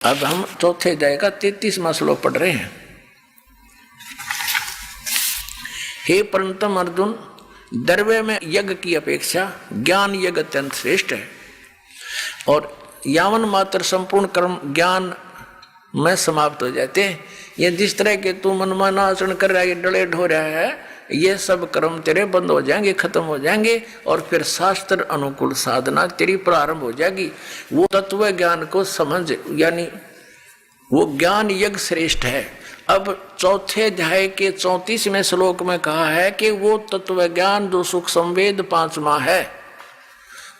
अब हम चौथे अध्याय का 33वां श्लोक पढ़ रहे हैं। हे परंतम अर्जुन, द्रव्य में यज्ञ की अपेक्षा ज्ञान यज्ञ अत्यंत श्रेष्ठ है, और यावन मात्र संपूर्ण कर्म ज्ञान में समाप्त हो जाते हैं। ये जिस तरह के तू मनमाना आचरण कर रहा है, ये डले ढो रहा है, ये सब कर्म तेरे बंद हो जाएंगे, खत्म हो जाएंगे, और फिर शास्त्र अनुकूल साधना तेरी प्रारंभ हो जाएगी। वो तत्व ज्ञान को समझ, यानी वो ज्ञान यज्ञ श्रेष्ठ है। अब चौथे अध्याय के 34वें श्लोक में कहा है कि वो तत्व ज्ञान जो सुख संवेद 5वां है,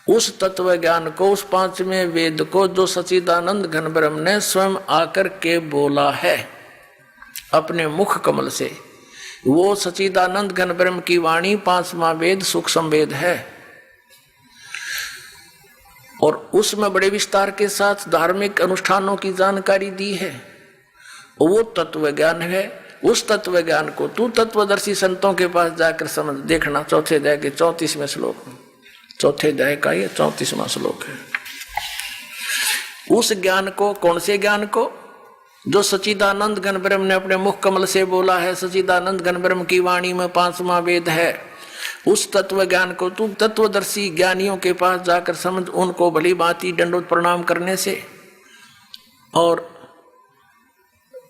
उस तत्व ज्ञान को, उस 5वें वेद को जो सच्चिदानंद घन ब्रह्म ने स्वयं आकर के बोला है अपने मुख कमल से, वो सच्चिदानंद घन ब्रह्म की वाणी 5वां वेद सुख संवेद है, और उसमें बड़े विस्तार के साथ धार्मिक अनुष्ठानों की जानकारी दी है। वो तत्व ज्ञान है। उस तत्व ज्ञान को तू तत्वदर्शी संतों के पास जाकर समझ देखना। चौथे अध्याय के 34वें श्लोक में, चौथे अध्याय का ये 34वां श्लोक है। उस ज्ञान को, कौन से ज्ञान को? जो सच्चिदानंद घन ब्रह्म ने अपने मुख कमल से बोला है, सच्चिदानंद घन ब्रह्म की वाणी में 5वां वेद है। उस तत्व ज्ञान को तू तत्वदर्शी ज्ञानियों के पास जाकर समझ, उनको भली भांति दंडोत प्रणाम करने से और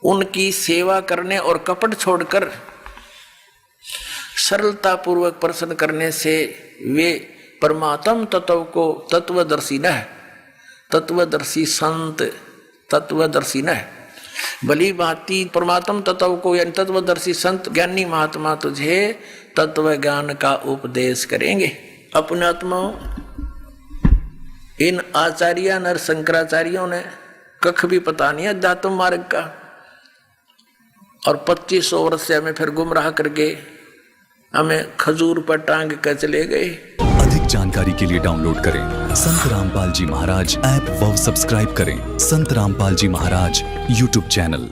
उनकी सेवा करने और कपट छोड़कर सरलता पूर्वक प्रसन्न करने से वे परमात्म तत्व को तत्वदर्शी न, तत्वदर्शी संत, तत्वदर्शी न भली भांति परमात्म तत्व को, यानी तत्वदर्शी संत ज्ञानी महात्मा तुझे तत्व ज्ञान का उपदेश करेंगे। अपने आत्माओं, इन आचार्य नर शंकराचार्यों ने कख भी पता नहीं अध्यात्म मार्ग का, और 2500 वर्ष से हमें फिर गुमराह करके हमें खजूर पर टांग कर चले गए। अधिक जानकारी के लिए डाउनलोड करें संत रामपाल जी महाराज ऐप व सब्सक्राइब करें संत रामपाल जी महाराज यूट्यूब चैनल।